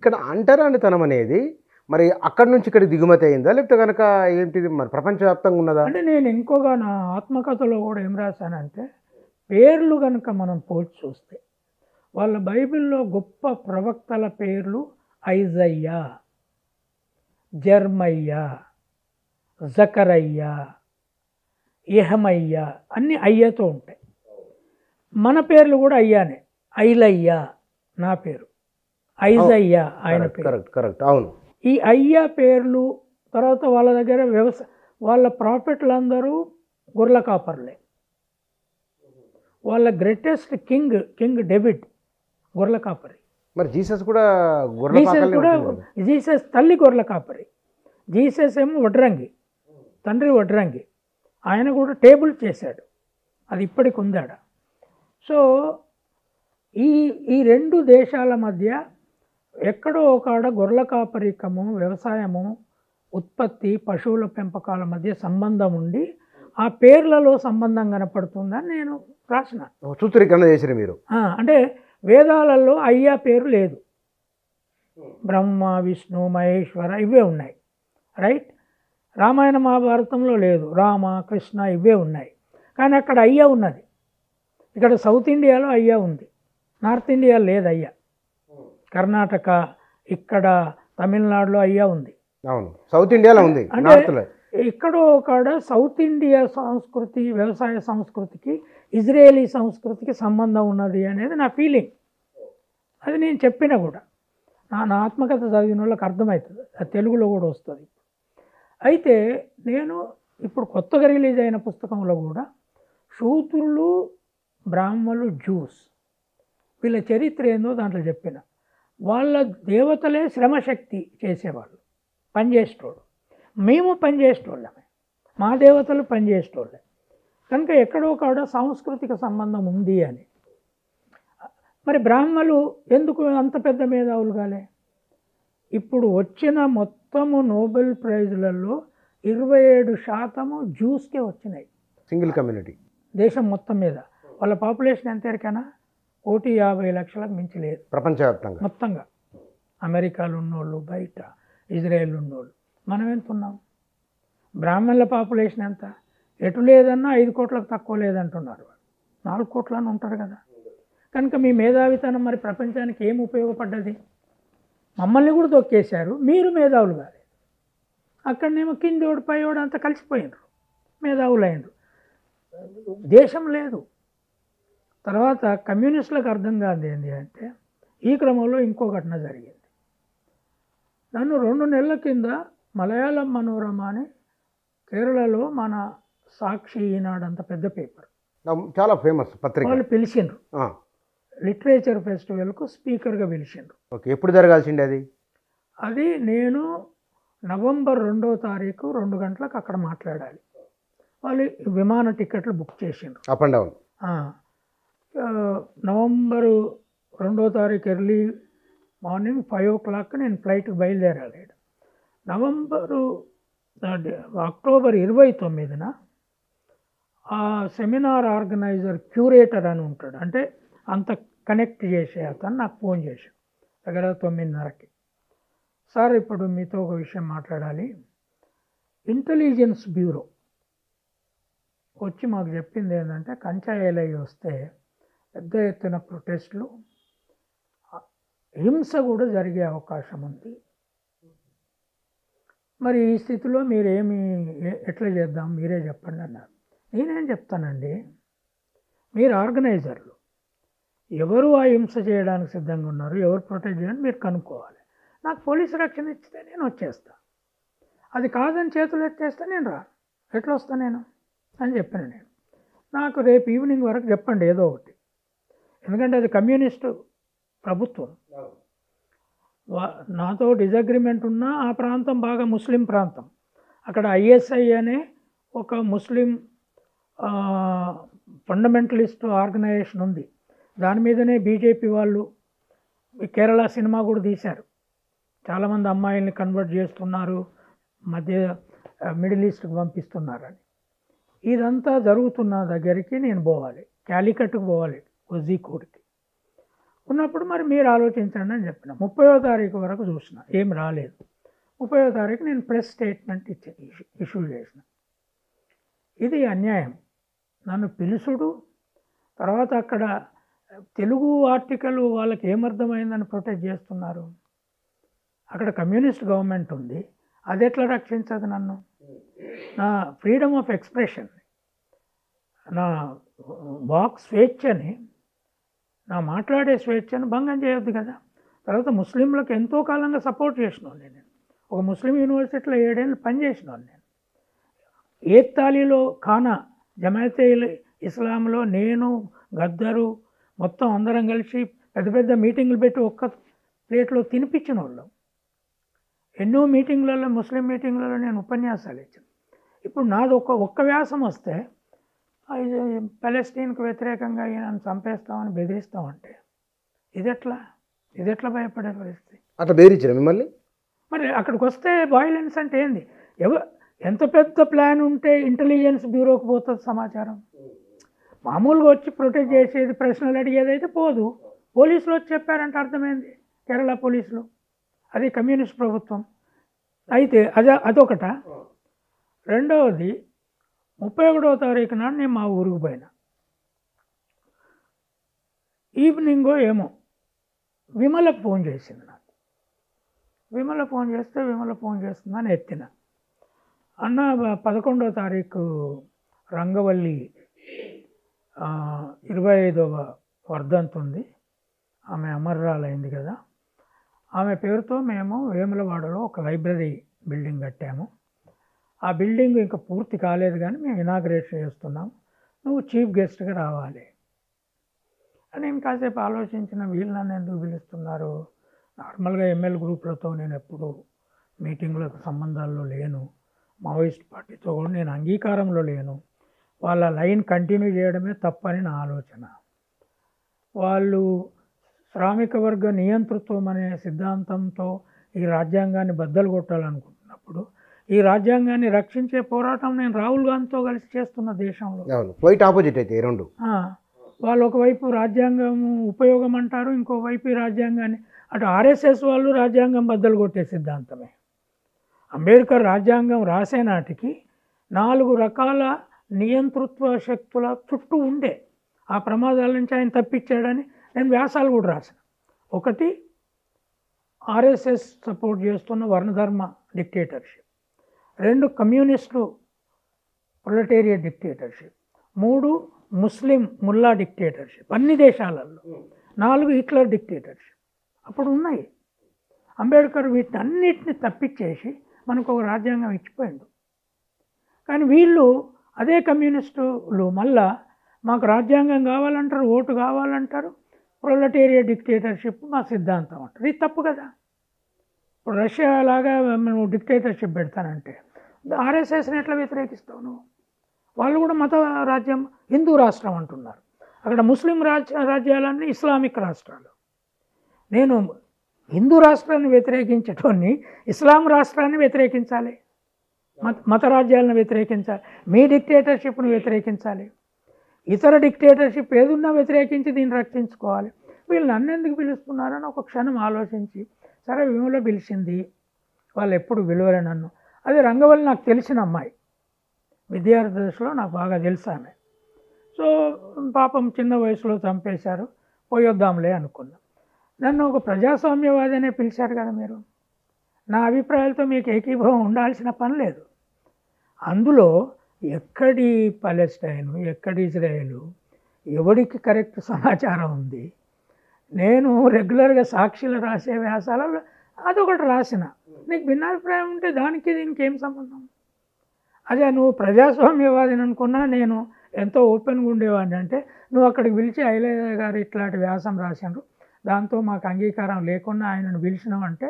ఇక్కడ అంటరానితనం అనేది మరి అక్కడి నుంచి ఇక్కడికి దిగుమతి అయిందా? లేకపోతే గనక ఏంటిది మరి ప్రపంచవ్యాప్తంగా ఉన్నదా? అంటే నేను ఇంకోగా నా ఆత్మకథలో కూడా ఏం రాశానంటే, పేర్లు కనుక మనం పోల్చి చూస్తే వాళ్ళ బైబిల్లో గొప్ప ప్రవక్తల పేర్లు ఐజయ్యా, జర్మయ్యా, జకరయ్యా, యెహమయ్యా అన్నీ అయ్యతో ఉంటాయి. మన పేర్లు కూడా అయ్యానే. ఐలయ్యా నా పేరు, ఐజయ్యా ఆయన పేరు. కరెక్ట్ కరెక్ట్ అవును. ఈ అయ్యా పేర్లు తర్వాత వాళ్ళ దగ్గర వాళ్ళ ప్రాఫిట్లందరూ గొర్రెల కాపర్లే. వాళ్ళ గ్రేటెస్ట్ కింగ్ డేవిడ్ గొర్రెల కాపరి. మరి జీసస్ కూడా గొర్రెల జీసస్ కూడా జీసస్ తల్లి గొర్రెల కాపరి. జీసస్ ఏమో వడ్రంగి, తండ్రి వడ్రంగి. ఆయన కూడా టేబుల్ చేశాడు, అది ఇప్పటికి ఉందాడ. సో ఈ ఈ రెండు దేశాల మధ్య ఎక్కడో ఒకాడ గొర్రెల కాపరికము, వ్యవసాయము, ఉత్పత్తి, పశువుల పెంపకాల మధ్య సంబంధం ఉండి ఆ పేర్లలో సంబంధం కనపడుతుందని నేను రాసిన సూత్రీకరణ చేసిరు మీరు. అంటే వేదాలలో అయ్యా పేరు లేదు, బ్రహ్మ, విష్ణు, మహేశ్వర ఇవే ఉన్నాయి, రైట్. రామాయణ మహాభారతంలో లేదు, రామ, కృష్ణ ఇవే ఉన్నాయి. కానీ అక్కడ అయ్యా ఉన్నది. ఇక్కడ సౌత్ ఇండియాలో అయ్యా ఉంది, నార్త్ ఇండియా లేదు అయ్యా. కర్ణాటక, ఇక్కడ తమిళనాడులో అయ్యా ఉంది. అవును, సౌత్ ఇండియాలో ఉంది. అంటే ఎక్కడో కాడ సౌత్ ఇండియా సంస్కృతి, వ్యవసాయ సంస్కృతికి ఇజ్రాయేలీ సంస్కృతికి సంబంధం ఉన్నది అనేది నా ఫీలింగ్. అది నేను చెప్పిన కూడా నా ఆత్మకథ చదివిన వాళ్ళకి అర్థమవుతుంది, అది తెలుగులో కూడా వస్తుంది. అయితే నేను ఇప్పుడు కొత్తగా రిలీజ్ అయిన పుస్తకంలో కూడా శూద్రులు, బ్రాహ్మణులు, జ్యూస్ వీళ్ళ చరిత్ర ఏందో దాంట్లో చెప్పిన. వాళ్ళ దేవతలే శ్రమశక్తి చేసేవాళ్ళు, పనిచేసేటోళ్ళు. మేము పనిచేసేటోళ్ళమే, మా దేవతలు పనిచేసేటోళ్ళే. కనుక ఎక్కడో కాడ సాంస్కృతిక సంబంధం ఉంది అని. మరి బ్రాహ్మణులు ఎందుకు అంత పెద్ద మేధావులు కాలే? ఇప్పుడు వచ్చిన మొత్తము నోబెల్ ప్రైజులలో 27% జ్యూస్కే వచ్చినాయి. సింగిల్ కమ్యూనిటీ దేశం మొత్తం మీద. వాళ్ళ పాపులేషన్ ఎంత ఎరికైనా 1,50,00,000కు మించి లేదు ప్రపంచవ్యాప్తంగా మొత్తంగా. అమెరికాలో ఉన్నోళ్ళు, బయట ఇజ్రాయెల్ ఉన్నోళ్ళు. మనం ఎంత ఉన్నాం? బ్రాహ్మణుల పాపులేషన్ ఎంత? ఎటు లేదన్నా 5 కోట్లకు తక్కువ లేదంటున్నారు. 4 కోట్లని ఉంటారు కదా. కనుక మీ మేధావితనం మరి ప్రపంచానికి ఏం ఉపయోగపడ్డది? మమ్మల్ని కూడా తొక్కేశారు, మీరు మేధావులు కాలేదు. అక్కడనేమో కిందోడు పైవాడు అంతా కలిసిపోయినరు, మేధావులు అయినరు, దేశం లేదు. తర్వాత కమ్యూనిస్టులకు అర్థం కాదు ఏంటి అంటే, ఈ క్రమంలో ఇంకో ఘటన జరిగింది. నన్ను 2 నెలల కింద మలయాళం మనోరమ అని కేరళలో మన సాక్షి, ఈనాడు అంత పెద్ద పేపర్, చాలా ఫేమస్ పత్రిక, వాళ్ళు పిలిచిండ్రు లిటరేచర్ ఫెస్టివల్కు స్పీకర్గా పిలిచిండ్రు. ఓకే, ఎప్పుడు జరగాల్సిండే అది? అది నేను నవంబర్ 2వ తారీఖు 2 గంటలకు అక్కడ మాట్లాడాలి. వాళ్ళు విమాన టికెట్లు బుక్ చేసిండ్రు, అప్ అండ్ డౌన్. నవంబరు 2వ తారీఖు ఎర్లీ మార్నింగ్ 5 o'clock నేను ఫ్లైట్కి బయలుదేరాలి. అక్టోబర్ 29న ఆ సెమినార్ ఆర్గనైజర్ క్యూరేటర్ అని ఉంటాడు, అంటే అంత కనెక్ట్ చేసే అతను నాకు ఫోన్ చేశాడు దగ్గర 9:30కి. సార్, ఇప్పుడు మీతో ఒక విషయం మాట్లాడాలి. ఇంటెలిజెన్స్ బ్యూరో వచ్చి మాకు చెప్పింది ఏంటంటే, కంచాయలై వస్తే పెద్ద ఎత్తున ప్రొటెస్టులు, హింస కూడా జరిగే అవకాశం ఉంది. మరి ఈ స్థితిలో ఎట్లా చేద్దాం మీరే చెప్పండి అన్నారు. నేనేం చెప్తానండి, మీరు ఆర్గనైజర్లు, ఎవరు ఆ హింస చేయడానికి సిద్ధంగా ఉన్నారు, ఎవరు ప్రొటెక్ట్ చేయాలని మీరు కనుక్కోవాలి. నాకు పోలీసు రక్షణ ఇచ్చితే నేను వచ్చేస్తా, అది కాదని చేతులు ఎత్తేస్తే నేను రాను, ఎట్లా వస్తా నేను అని చెప్పాను. నేను నాకు రేపు ఈవినింగ్ వరకు చెప్పండి ఏదో ఒకటి, ఎందుకంటే అది కమ్యూనిస్టు ప్రభుత్వం. నాతో డిజగ్రిమెంట్ ఉన్నా ఆ ప్రాంతం బాగా ముస్లిం ప్రాంతం. అక్కడ ఐఎస్ఐ అనే ఒక ముస్లిం ఫండమెంటలిస్ట్ ఆర్గనైజేషన్ ఉంది, దాని మీదనే బీజేపీ వాళ్ళు కేరళ సినిమా కూడా తీశారు. చాలామంది అమ్మాయిల్ని కన్వర్ట్ చేస్తున్నారు, మిడిల్ ఈస్ట్కి పంపిస్తున్నారని. ఇదంతా జరుగుతున్న దగ్గరికి నేను పోవాలి, క్యాలికట్కి పోవాలి, కోజికోడ్కి. ఉన్నప్పుడు మరి మీరు ఆలోచించండి అని చెప్పిన. 30వ తారీఖు వరకు చూసిన, ఏం రాలేదు. 30వ తారీఖు నేను ప్రెస్ స్టేట్మెంట్ ఇష్యూ చేసిన. ఇది అన్యాయం. నన్ను పిలుసుడు, తర్వాత అక్కడ తెలుగు ఆర్టికల్ వాళ్ళకి ఏమర్థమైందని ప్రొటెక్ట్ చేస్తున్నారు. అక్కడ కమ్యూనిస్ట్ గవర్నమెంట్ ఉంది, అది ఎట్లా రక్షించదు నన్ను? నా ఫ్రీడమ్ ఆఫ్ ఎక్స్ప్రెషన్, నా వాక్ స్వేచ్ఛని, నా మాట్లాడే స్వేచ్ఛను భంగం చేయొద్దు కదా. తర్వాత ముస్లింలకు ఎంతో కాలంగా సపోర్ట్ చేసినాను నేను. ఒక ముస్లిం యూనివర్సిటీలో 7 ఏళ్ళు పనిచేసినాను నేను. ఏక్తాలీలో ఖానా జమాయతే ఇస్లాంలో నేను, గద్దరు మొత్తం అందరం కలిసి పెద్ద పెద్ద మీటింగులు పెట్టి ఒక్క ప్లేట్లో తినిపించిన వాళ్ళం. ఎన్నో మీటింగ్లలో, ముస్లిం మీటింగ్లలో నేను ఉపన్యాసాలు ఇచ్చాను. ఇప్పుడు నాది ఒక్క వ్యాసం వస్తే పాలెస్టీన్కు వ్యతిరేకంగా నన్ను చంపేస్తామని బెదిరిస్తామంటే ఇదెట్లా భయపడే పరిస్థితి? అట్లా బెదిరించారు మిమ్మల్ని? మరి అక్కడికి వస్తే వైలెన్స్ అంటే ఏంది? ఎంత పెద్ద ప్లాన్ ఉంటే ఇంటెలిజెన్స్ బ్యూరోకి పోతుంది సమాచారం. మామూలుగా వచ్చి ప్రొటెక్ట్ చేసేది, ప్రశ్నలు అడిగేది అయితే పోదు. పోలీసులు వచ్చి చెప్పారంటే అర్థమైంది, కేరళ పోలీసులు, అది కమ్యూనిస్ట్ ప్రభుత్వం. అయితే అదొకట. రెండవది, 31వ తారీఖు నాడు నేను మా ఊరికి పోయినా. ఈవినింగో ఏమో విమల ఫోన్ చేసింది నాకు. విమల ఫోన్ చేస్తుందని ఎత్తిన. అన్న 11వ తారీఖు రంగవల్లి 25వ వర్ధంతి ఉంది, ఆమె అమరరాలైంది కదా, ఆమె పేరుతో మేము వేములవాడలో ఒక లైబ్రరీ బిల్డింగ్ కట్టాము. ఆ బిల్డింగ్ ఇంకా పూర్తి కాలేదు కానీ మేము ఇనాగ్రేషన్ చేస్తున్నాం, నువ్వు చీఫ్ గెస్ట్గా రావాలి అని. నేను కాసేపు ఆలోచించిన, వీళ్ళు నన్ను ఎందుకు పిలుస్తున్నారు? నార్మల్గా ఎంఎల్ గ్రూప్లతో నేను ఎప్పుడు మీటింగ్లకు సంబంధాల్లో లేను, మావోయిస్ట్ పార్టీతో కూడా నేను అంగీకారంలో లేను, వాళ్ళ లైన్ కంటిన్యూ చేయడమే తప్పని నా ఆలోచన. వాళ్ళు శ్రామిక వర్గ నియంతృత్వం అనే సిద్ధాంతంతో ఈ రాజ్యాంగాన్ని బద్దలు కొట్టాలనుకుంటున్నప్పుడు, ఈ రాజ్యాంగాన్ని రక్షించే పోరాటం నేను రాహుల్ గాంధీతో కలిసి చేస్తున్న దేశంలో క్వైట్ ఆపోజిట్ అయితే ఈ రెండు. వాళ్ళు ఒకవైపు రాజ్యాంగం ఉపయోగం అంటారు, ఇంకోవైపు ఈ రాజ్యాంగాన్ని, అటు ఆర్ఎస్ఎస్ వాళ్ళు రాజ్యాంగం బద్దలు కొట్టే సిద్ధాంతమే. అంబేద్కర్ రాజ్యాంగం రాసే నాటికి 4 రకాల నియంతృత్వ శక్తుల చుట్టూ ఉండే, ఆ ప్రమాదాల నుంచి ఆయన తప్పించాడని నేను వ్యాసాలు కూడా రాసిన. ఒకటి, ఆర్ఎస్ఎస్ సపోర్ట్ చేస్తున్న వర్ణధర్మ dictatorship. 2, communist proletariat dictatorship. 3, Muslim ముల్లా డిక్టేటర్షిప్ అన్ని దేశాలలో. 4, హిట్లర్ డిక్టేటర్షిప్ అప్పుడు ఉన్నాయి. అంబేద్కర్ వీటిని అన్నిటిని తప్పించేసి మనకు ఒక రాజ్యాంగం ఇచ్చిపోయిండు. కానీ వీళ్ళు, అదే కమ్యూనిస్టులు మళ్ళా మాకు రాజ్యాంగం కావాలంటారు, ఓటు కావాలంటారు, ప్రొలెటేరియట్ డిక్టేటర్షిప్ మా సిద్ధాంతం అంటారు. ఇది తప్పు కదా. ఇప్పుడు రష్యా లాగా నువ్వు డిక్టేటర్షిప్ పెడతానంటే ఆర్ఎస్ఎస్ని ఎట్లా వ్యతిరేకిస్తావు నువ్వు? వాళ్ళు కూడా మత రాజ్యం, హిందూ రాష్ట్రం అంటున్నారు. అక్కడ ముస్లిం రాజ్యాలన్నీ ఇస్లామిక్ రాష్ట్రాలు. నేను హిందూ రాష్ట్రాన్ని వ్యతిరేకించటోని ఇస్లాం రాష్ట్రాన్ని వ్యతిరేకించాలి, మత రాజ్యాలను వ్యతిరేకించాలి, మీ డిక్టేటర్షిప్ను వ్యతిరేకించాలి, ఇతర డిక్టేటర్షిప్ ఏదున్నా వ్యతిరేకించి దీన్ని రక్షించుకోవాలి. వీళ్ళు నన్ను ఎందుకు పిలుస్తున్నారని ఒక క్షణం ఆలోచించి, సరే విమల పిలిచింది, వాళ్ళు ఎప్పుడు విలువలే నన్ను. అది రంగవల్లి నాకు తెలిసిన అమ్మాయి, విద్యార్థి దశలో నాకు బాగా తెలుసు ఆమె. సో పాపం చిన్న వయసులో చంపేశారు, పోయొద్దాంలే అనుకున్నాం. నన్ను ఒక ప్రజాస్వామ్యవాది అనే పిలిచారు కదా మీరు, నా అభిప్రాయాలతో మీకు ఏకీభావం ఉండాల్సిన పని లేదు. అందులో ఎక్కడి పాలెస్టైను, ఎక్కడి ఇజ్రాయేలు, ఎవరికి కరెక్ట్ సమాచారం ఉంది? నేను రెగ్యులర్గా సాక్షిలో రాసే వ్యాసాలలో అదొకటి రాసిన. నీకు భిన్నాభిప్రాయం ఉంటే దానికి దీనికి ఏం సంబంధం? అదే నువ్వు ప్రజాస్వామ్యవాదిని అనుకున్నా నేను ఎంతో ఓపెన్గా ఉండేవాడిని. అంటే నువ్వు అక్కడికి పిలిచి ఐలయ్య గారు ఇట్లాంటి వ్యాసం రాసినారు, దాంతో మాకు అంగీకారం లేకుండా ఆయనను పిలిచినాం అంటే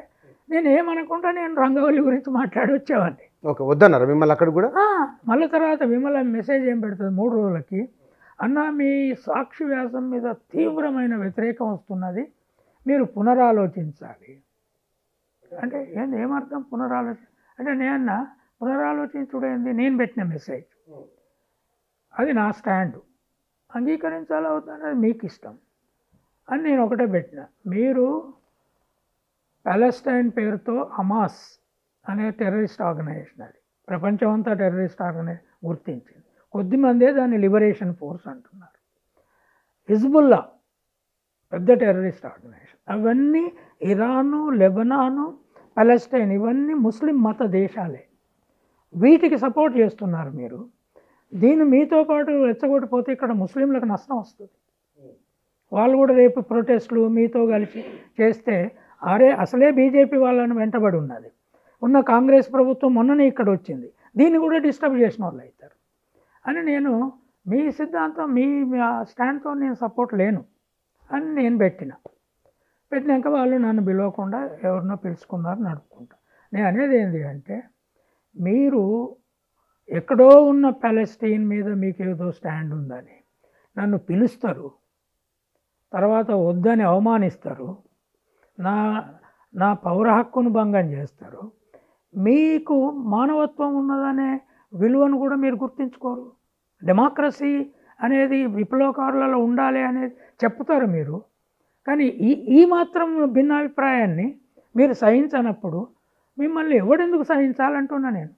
నేను ఏమనుకుంటా, నేను రంగవల్లి గురించి మాట్లాడి వచ్చేవాడిని. ఓకే, వద్దన్నారు మిమ్మల్ని అక్కడ కూడా? మళ్ళీ తర్వాత విమల మెసేజ్ ఏం పెడుతుంది 3 రోజులకి, అన్న మీ సాక్షి వ్యాసం మీద తీవ్రమైన వ్యతిరేకం వస్తున్నది, మీరు పునరాలోచించాలి అంటే ఏంది, ఏమర్థం పునరాలోచన అంటే? నేనన్నా పునరాలోచించుడేంది? నేను పెట్టిన మెసేజ్ అది, నా స్టాండు. అంగీకరించాలా అవుతుందనేది మీకు ఇష్టం. అని నేను ఒకటే పెట్టిన. మీరు పాలెస్టైన్ పేరుతో హమాస్ అనే టెర్రరిస్ట్ ఆర్గనైజేషన్, అది ప్రపంచం అంతా టెర్రరిస్ట్ ఆర్గనైజేషన్ గుర్తించింది. కొద్దిమందే దాన్ని లిబరేషన్ ఫోర్స్ అంటున్నారు. హిజ్బుల్లా పెద్ద టెర్రరిస్ట్ ఆర్గనైజేషన్. అవన్నీ ఇరాను, లెబనాను, పాలెస్టైన్ ఇవన్నీ ముస్లిం మత దేశాలే. వీటికి సపోర్ట్ చేస్తున్నారు మీరు. దీన్ని మీతో పాటు రెచ్చగొట్టిపోతే ఇక్కడ ముస్లింలకు నష్టం వస్తుంది. వాళ్ళు కూడా రేపు ప్రొటెస్టులు మీతో కలిసి చేస్తే అసలే బీజేపీ వాళ్ళని వెంటబడి ఉన్నది. ఉన్న కాంగ్రెస్ ప్రభుత్వం మొన్ననే ఇక్కడ వచ్చింది, దీన్ని కూడా డిస్టర్బ్ చేసిన వాళ్ళు అవుతారు అని నేను మీ సిద్ధాంతం మీ స్టాండ్తో నేను సపోర్ట్ లేను అని నేను పెట్టినాక వాళ్ళు నన్ను పిలవకుండా ఎవరినో పిలుచుకున్నారు, నడుపుకుంటా. నేను అనేది ఏంటి అంటే, మీరు ఎక్కడో ఉన్న పాలెస్టైన్ మీద మీకు ఏదో స్టాండ్ ఉందని నన్ను పిలుస్తారు, తర్వాత వద్దని అవమానిస్తారు, నా పౌర హక్కును భంగం చేస్తారు. మీకు మానవత్వం ఉన్నదనే విలువను కూడా మీరు గుర్తించుకోరు. డెమోక్రసీ అనేది విప్లవకారులలో ఉండాలి అనేది చెప్తారు మీరు, కానీ ఈ మాత్రం భిన్నాభిప్రాయాన్ని మీరు సహించనప్పుడు మిమ్మల్ని ఎవడెందుకు సహించాలంటున్నా నేను.